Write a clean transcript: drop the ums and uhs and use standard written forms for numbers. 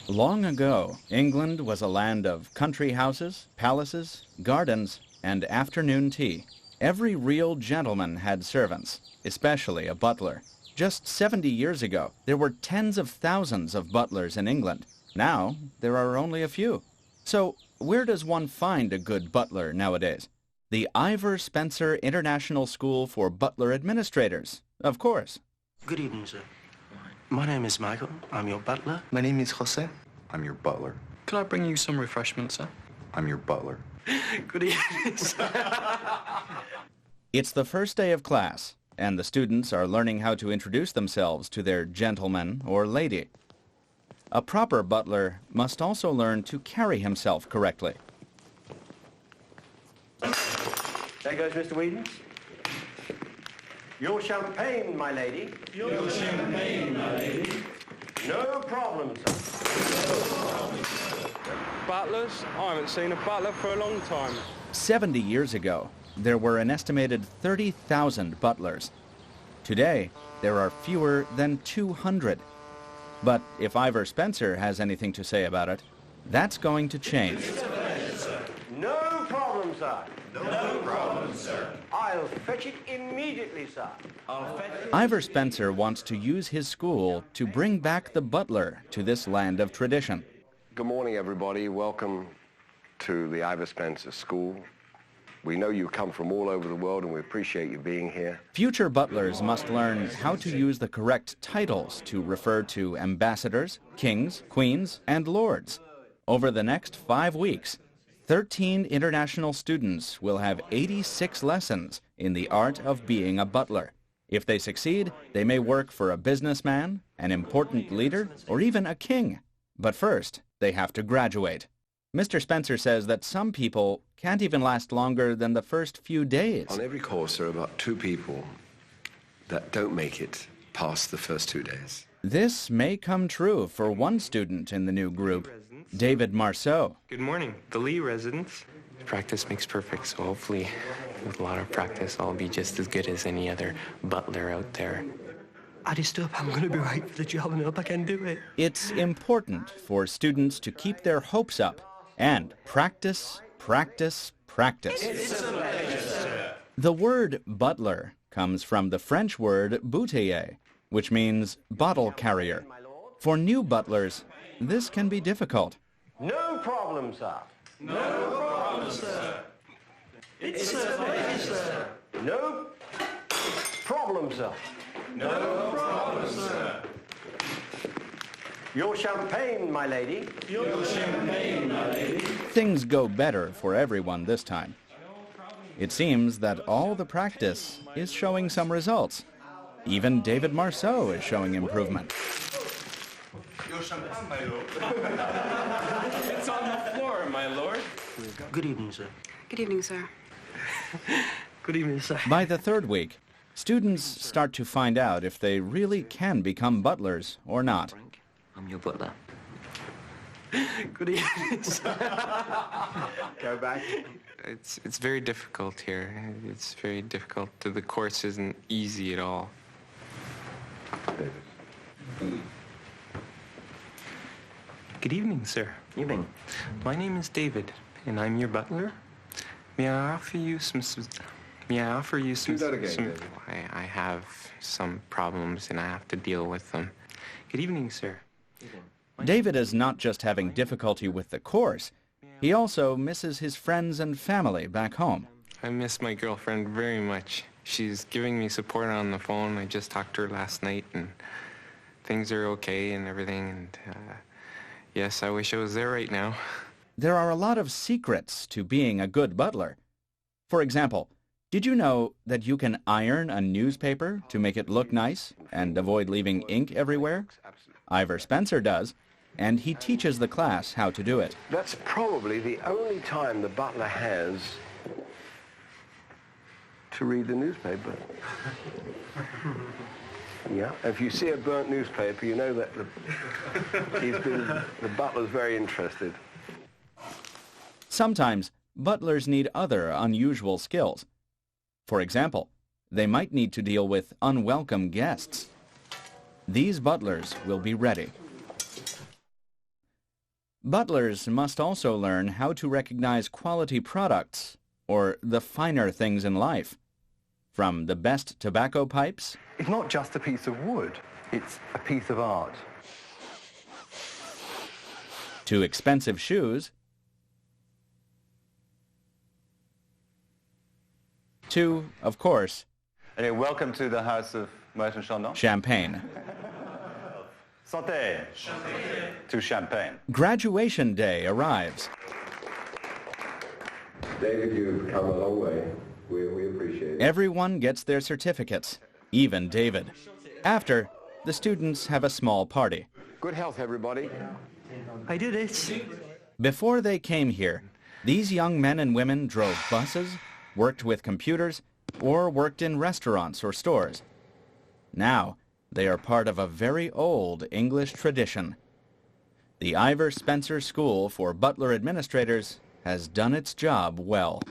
Long ago, England was a land of country houses, palaces, gardens, and afternoon tea. Every real gentleman had servants, especially a butler. Just 70 years ago, there were tens of thousands of butlers in England. Now, there are only a few. So, where does one find a good butler nowadays? The Ivor Spencer International School for Butler Administrators, of course. Good evening, sir. My name is Michael. I'm your butler. My name is Jose. I'm your butler. Could I bring you some refreshments, sir? I'm your butler. Good evening, sir. It's the first day of class, and the students are learning how to introduce themselves to their gentleman or lady. A proper butler must also learn to carry himself correctly. There goes Mr. Whedon. Your champagne, my lady. Your champagne, my lady. No problem, sir. Butlers? I haven't seen a butler for a long time. 70 years ago, there were an estimated 30,000 butlers. Today, there are fewer than 200. But if Ivor Spencer has anything to say about it, that's going to change. No problem, sir. No problem, sir. I'll fetch it immediately, sir. Ivor Spencer wants to use his school to bring back the butler to this land of tradition. Good morning, everybody. Welcome to the Ivor Spencer School. We know you come from all over the world, and we appreciate you being here. Future butlers must learn how to use the correct titles to refer to ambassadors, kings, queens, and lords. Over the next 5 weeks, 13 international students will have 86 lessons in the art of being a butler. If they succeed, they may work for a businessman, an important leader, or even a king. But first, they have to graduate. Mr. Spencer says that some people can't even last longer than the first few days. On every course, there are about 2 people that don't make it past the first 2 days. This may come true for one student in the new group, David Marceau. Good morning, the Lee residents. Practice makes perfect, so hopefully with a lot of practice I'll be just as good as any other butler out there. I just hope I'm going to be right for the job and hope I can do it. It's important for students to keep their hopes up and practice, practice, practice. It's a pleasure, sir. The word butler comes from the French word bouteiller, which means bottle carrier. For new butlers, this can be difficult. No problem, sir. No problem, sir. It's a pleasure, sir. No problem, sir. No problem, sir. Your champagne, my lady. Your champagne, my lady. Things go better for everyone this time. It seems that all the practice is showing some results. Even David Marceau is showing improvement. Your champagne, my lord. It's on the floor, my lord. Good evening, sir. Good evening, sir. Good evening, sir. By the third week, students start to find out if they really can become butlers or not. I'm your butler. Good evening, sir. Go back. It's very difficult here. It's very difficult. The course isn't easy at all. Good evening, sir. Evening. My name is David, and I'm your butler. May I offer you some... May I offer you some... Do that again, David. I have some problems, and I have to deal with them. Good evening, sir. David is not just having difficulty with the course, he also misses his friends and family back home. I miss my girlfriend very much. She's giving me support on the phone. I just talked to her last night, and things are okay and everything. And yes, I wish I was there right now. There are a lot of secrets to being a good butler. For example, did you know that you can iron a newspaper to make it look nice and avoid leaving ink everywhere? Ivor Spencer does, and he teaches the class how to do it. That's probably the only time the butler has to read the newspaper. Yeah, if you see a burnt newspaper, you know that the butler's very interested. Sometimes, butlers need other unusual skills. For example, they might need to deal with unwelcome guests. These butlers will be ready. Butlers must also learn how to recognize quality products, or the finer things in life. From the best tobacco pipes It's not just a piece of wood, it's a piece of art. to expensive shoes, to, of course, Anyway, welcome to the House of Merton Chandon. champagne. Santé. To champagne. Graduation day arrives. David, you've come a long way. We appreciate it. Everyone gets their certificates, even David. After, the students have a small party. Good health, everybody. I do this. Before they came here, these young men and women drove buses, worked with computers, or worked in restaurants or stores. Now, they are part of a very old English tradition. The Ivor Spencer School for Butler Administrators has done its job well.